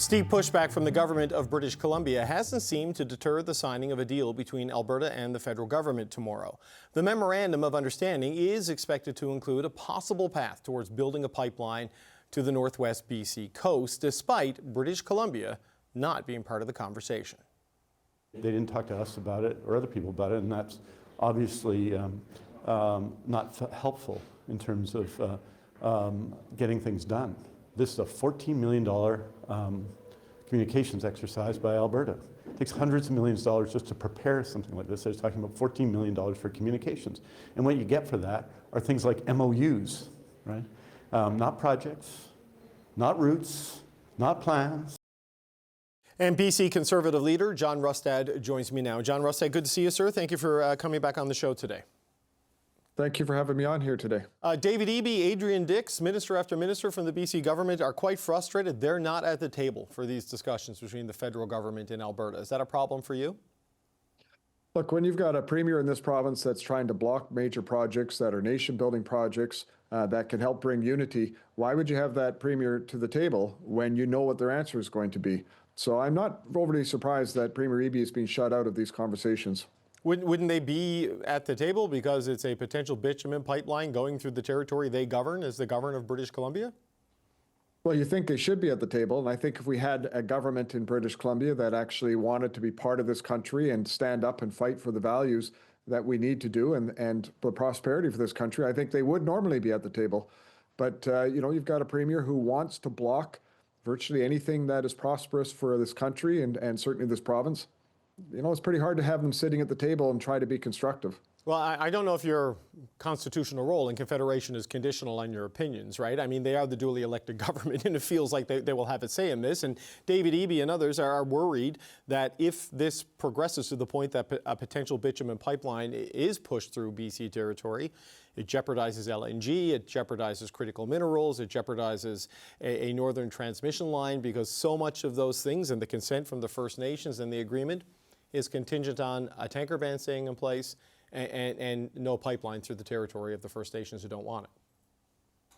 Steep pushback from the government of British Columbia hasn't seemed to deter the signing of a deal between Alberta and the federal government tomorrow. The Memorandum of Understanding is expected to include a possible path towards building a pipeline to the northwest BC coast, despite British Columbia not being part of the conversation. They didn't talk to us about it or other people about it, and that's obviously not helpful in terms of getting things done. This is a $14 million communications exercise by Alberta. It takes hundreds of millions of dollars just to prepare something like this. They're talking about $14 million for communications. And what you get for that are things like MOUs, right? Not projects, not routes, not plans. And BC Conservative leader John Rustad joins me now. John Rustad, good to see you, sir. Thank you for coming back on the show today. Thank you for having me on here today. David Eby, Adrian Dix, minister after minister from the BC government are quite frustrated. They're not at the table for these discussions between the federal government and Alberta. Is that a problem for you? Look, when you've got a premier in this province that's trying to block major projects that are nation-building projects that can help bring unity, why would you have that premier to the table when you know what their answer is going to be? So I'm not overly surprised that Premier Eby is being shut out of these conversations. Wouldn't they be at the table because it's a potential bitumen pipeline going through the territory they govern as the governor of British Columbia? Well, you think they should be at the table, and I think if we had a government in British Columbia that actually wanted to be part of this country and stand up and fight for the values that we need to do and the prosperity for this country, I think they would normally be at the table. But, you've got a premier who wants to block virtually anything that is prosperous for this country and certainly this province. It's pretty hard to have them sitting at the table and try to be constructive. Well, I don't know if your constitutional role in Confederation is conditional on your opinions, right? I mean, they are the duly elected government, and it feels like they will have a say in this. And David Eby and others are worried that if this progresses to the point that a potential bitumen pipeline is pushed through BC territory, it jeopardizes LNG, it jeopardizes critical minerals, it jeopardizes a northern transmission line, because so much of those things and the consent from the First Nations and the agreement is contingent on a tanker ban staying in place and no pipeline through the territory of the First Nations who don't want it.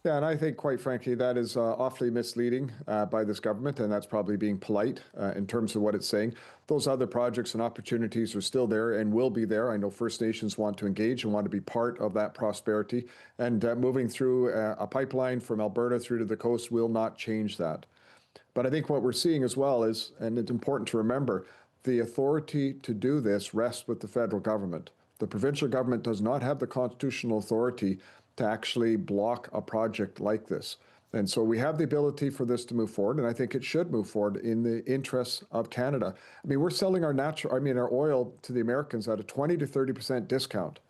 Yeah, and I think, quite frankly, that is awfully misleading by this government, and that's probably being polite in terms of what it's saying. Those other projects and opportunities are still there and will be there. I know First Nations want to engage and want to be part of that prosperity, and moving through a pipeline from Alberta through to the coast will not change that. But I think what we're seeing as well is, and it's important to remember, the authority to do this rests with the federal government. The provincial government does not have the constitutional authority to actually block a project like this. And so we have the ability for this to move forward, and I think it should move forward in the interests of Canada. I mean, we're selling our our oil to the Americans at a 20 to 30% discount.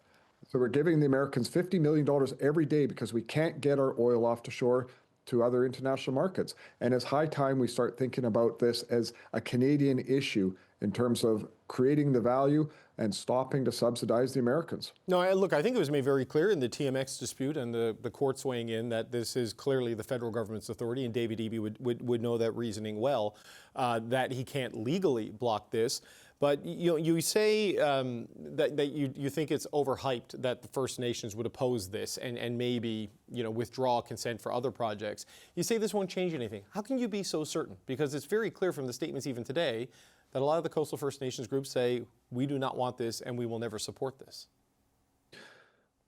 So we're giving the Americans $50 million every day because we can't get our oil off the shore to other international markets. And it's high time we start thinking about this as a Canadian issue in terms of creating the value and stopping to subsidize the Americans. No, look, I think it was made very clear in the TMX dispute and the courts weighing in that this is clearly the federal government's authority, and David Eby would know that reasoning well, that he can't legally block this. But you say that you think it's overhyped that the First Nations would oppose this and maybe withdraw consent for other projects. You say this won't change anything. How can you be so certain? Because it's very clear from the statements even today that a lot of the coastal First Nations groups say, we do not want this and we will never support this.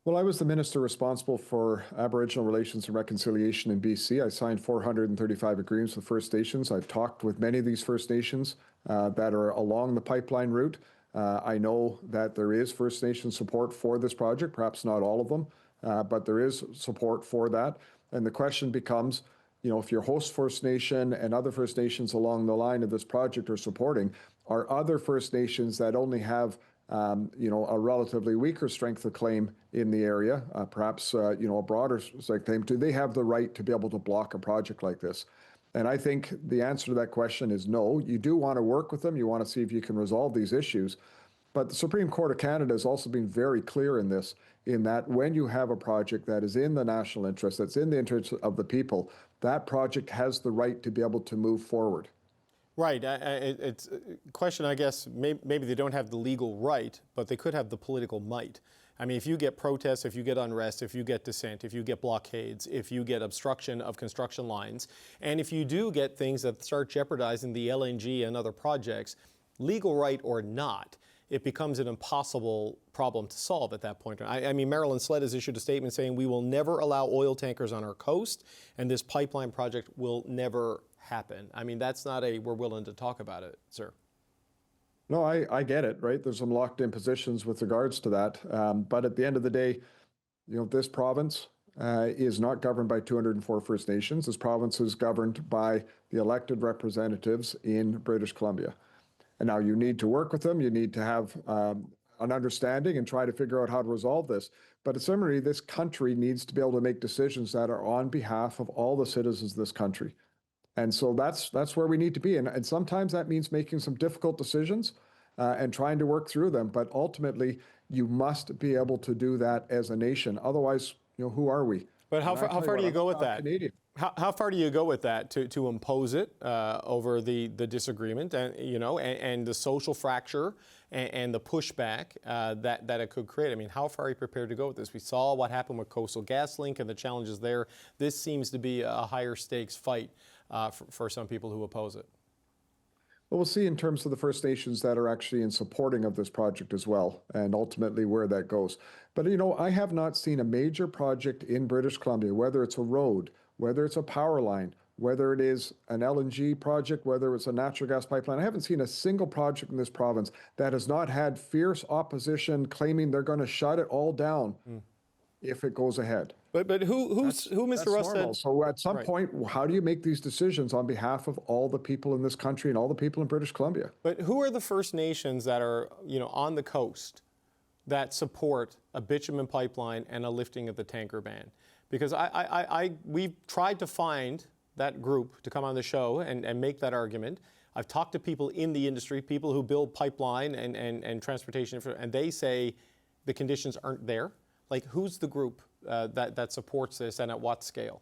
Well, I was the minister responsible for Aboriginal Relations and Reconciliation in BC. I signed 435 agreements with First Nations. I've talked with many of these First Nations that are along the pipeline route. I know that there is First Nation support for this project, perhaps not all of them, but there is support for that. And the question becomes, if your host First Nation and other First Nations along the line of this project are supporting, are other First Nations that only have a relatively weaker strength of claim in the area, perhaps a broader strength of claim, do they have the right to be able to block a project like this? And I think the answer to that question is no. You do want to work with them. You want to see if you can resolve these issues. But the Supreme Court of Canada has also been very clear in this, in that when you have a project that is in the national interest, that's in the interest of the people, that project has the right to be able to move forward. Right. It's a question, I guess, maybe they don't have the legal right, but they could have the political might. I mean, if you get protests, if you get unrest, if you get dissent, if you get blockades, if you get obstruction of construction lines, and if you do get things that start jeopardizing the LNG and other projects, legal right or not, it becomes an impossible problem to solve at that point. I mean, Marilyn Sled has issued a statement saying we will never allow oil tankers on our coast, and this pipeline project will never happen. I mean, that's not a we're willing to talk about it, sir. No, I get it, right? There's some locked in positions with regards to that. But at the end of the day, this province is not governed by 204 First Nations. This province is governed by the elected representatives in British Columbia. And now you need to work with them. You need to have an understanding and try to figure out how to resolve this. But similarly, this country needs to be able to make decisions that are on behalf of all the citizens of this country. And so that's where we need to be. And sometimes that means making some difficult decisions and trying to work through them. But ultimately, you must be able to do that as a nation. Otherwise, who are we? But how far do you go with that? Canadian. How far do you go with that to impose it over the disagreement and and the social fracture and the pushback that it could create? I mean, how far are you prepared to go with this? We saw what happened with Coastal GasLink and the challenges there. This seems to be a higher stakes fight for some people who oppose it. Well, we'll see in terms of the First Nations that are actually in supporting of this project as well, and ultimately where that goes. But, I have not seen a major project in British Columbia, whether it's a road, whether it's a power line, whether it is an LNG project, whether it's a natural gas pipeline. I haven't seen a single project in this province that has not had fierce opposition claiming they're going to shut it all down if it goes ahead. But who, Mr. Rustad? So at some point, how do you make these decisions on behalf of all the people in this country and all the people in British Columbia? But who are the First Nations that are, on the coast that support a bitumen pipeline and a lifting of the tanker ban? Because we've tried to find that group to come on the show and make that argument. I've talked to people in the industry, people who build pipeline and transportation, and they say the conditions aren't there. Like, who's the group that supports this and at what scale?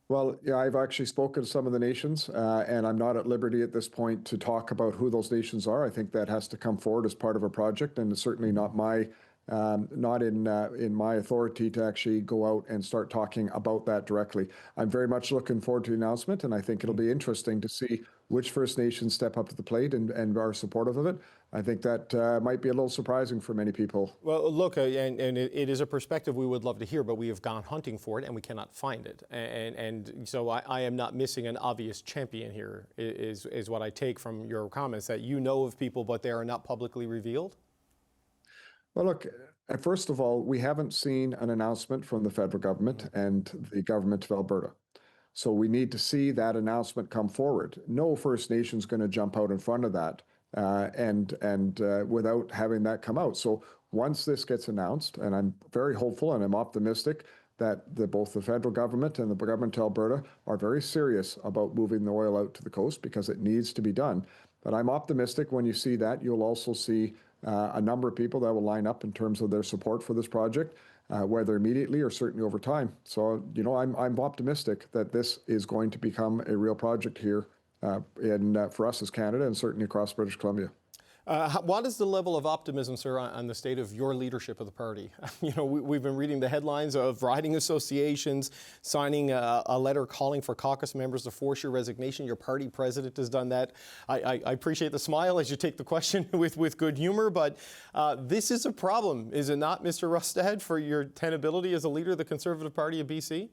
Well, yeah, I've actually spoken to some of the nations, and I'm not at liberty at this point to talk about who those nations are. I think that has to come forward as part of a project, and it's certainly not in my authority to actually go out and start talking about that directly. I'm very much looking forward to the announcement, and I think it'll be interesting to see which First Nations step up to the plate and are supportive of it. I think that might be a little surprising for many people. Well, look, and it is a perspective we would love to hear, but we have gone hunting for it and we cannot find it. And so I am not missing an obvious champion here, is what I take from your comments, that you know of people, but they are not publicly revealed? Well, look, first of all, we haven't seen an announcement from the federal government and the government of Alberta. So we need to see that announcement come forward. No First Nation's going to jump out in front of that and without having that come out. So once this gets announced, and I'm very hopeful and I'm optimistic that both the federal government and the government of Alberta are very serious about moving the oil out to the coast because it needs to be done. But I'm optimistic when you see that, you'll also see a number of people that will line up in terms of their support for this project, whether immediately or certainly over time. So, I'm optimistic that this is going to become a real project here for us as Canada and certainly across British Columbia. What is the level of optimism, sir, on the state of your leadership of the party? We've been reading the headlines of riding associations signing a letter calling for caucus members to force your resignation. Your party president has done that. I appreciate the smile as you take the question with good humor, but this is a problem, is it not, Mr. Rustad, for your tenability as a leader of the Conservative Party of BC?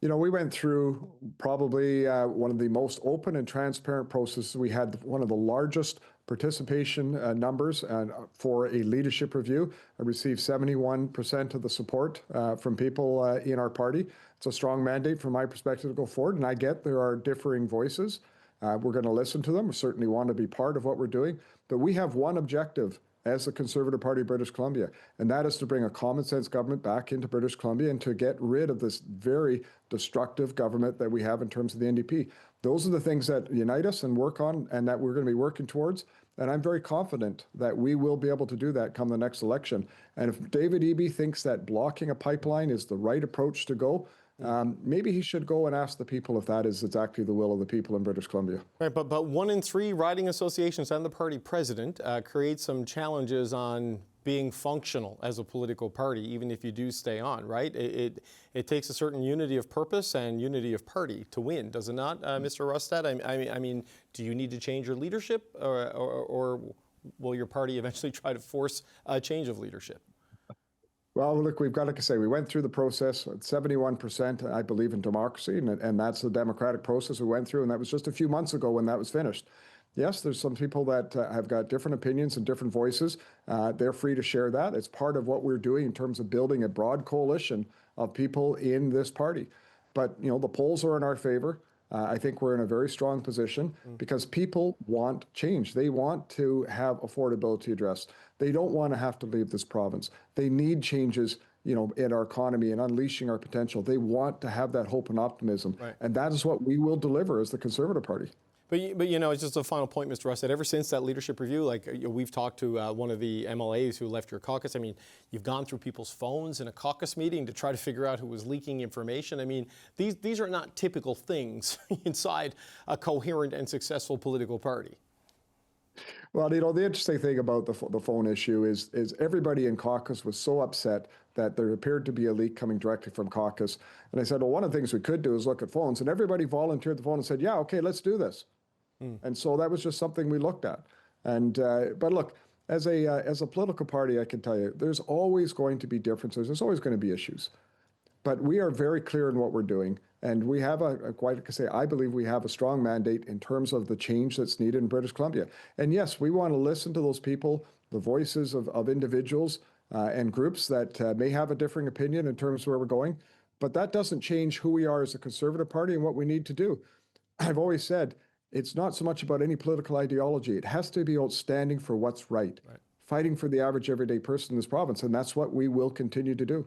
We went through probably one of the most open and transparent processes. We had one of the largest participation numbers for a leadership review. I received 71% of the support from people in our party. It's a strong mandate from my perspective to go forward, and I get there are differing voices. We're going to listen to them. We certainly want to be part of what we're doing, but we have one objective as the Conservative Party of British Columbia, and that is to bring a common sense government back into British Columbia and to get rid of this very destructive government that we have in terms of the NDP. Those are the things that unite us and work on and that we're going to be working towards. And I'm very confident that we will be able to do that come the next election. And if David Eby thinks that blocking a pipeline is the right approach to go, maybe he should go and ask the people if that is exactly the will of the people in British Columbia. Right, but 1 in 3 riding associations and the party president create some challenges on being functional as a political party, even if you do stay on, right? It takes a certain unity of purpose and unity of party to win, does it not, Mr. Rustad? I mean, do you need to change your leadership, or will your party eventually try to force a change of leadership? Well, look, we've got, like I say, we went through the process. 71%, I believe in democracy, and that's the democratic process we went through, and that was just a few months ago when that was finished. Yes, there's some people that have got different opinions and different voices. They're free to share that. It's part of what we're doing in terms of building a broad coalition of people in this party. But, you know, the polls are in our favor. I think we're in a very strong position because people want change. They want to have affordability addressed. They don't want to have to leave this province. They need changes, you know, in our economy and unleashing our potential. They want to have that hope and optimism. Right. And that is what we will deliver as the Conservative Party. But you know, it's just a final point, Mr. Rustad. Ever since that leadership review, like we've talked to one of the MLAs who left your caucus. I mean, you've gone through people's phones in a caucus meeting to try to figure out who was leaking information. I mean, these are not typical things inside a coherent and successful political party. Well, you know, the interesting thing about the phone issue is everybody in caucus was so upset that there appeared to be a leak coming directly from caucus. And I said, well, one of the things we could do is look at phones. And everybody volunteered the phone and said, yeah, okay, let's do this. And so that was just something we looked at. And but look, as a political party, I can tell you, there's always going to be differences. There's always going to be issues. But we are very clear in what we're doing. And we have quite like I say, I believe we have a strong mandate in terms of the change that's needed in British Columbia. And yes, we want to listen to those people, the voices of individuals and groups that may have a differing opinion in terms of where we're going. But that doesn't change who we are as a Conservative Party and what we need to do. I've always said, it's not so much about any political ideology. It has to be about standing for what's right, fighting for the average everyday person in this province. And that's what we will continue to do.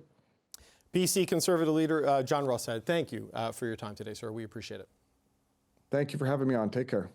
BC Conservative Leader John Rustad, thank you for your time today, sir. We appreciate it. Thank you for having me on. Take care.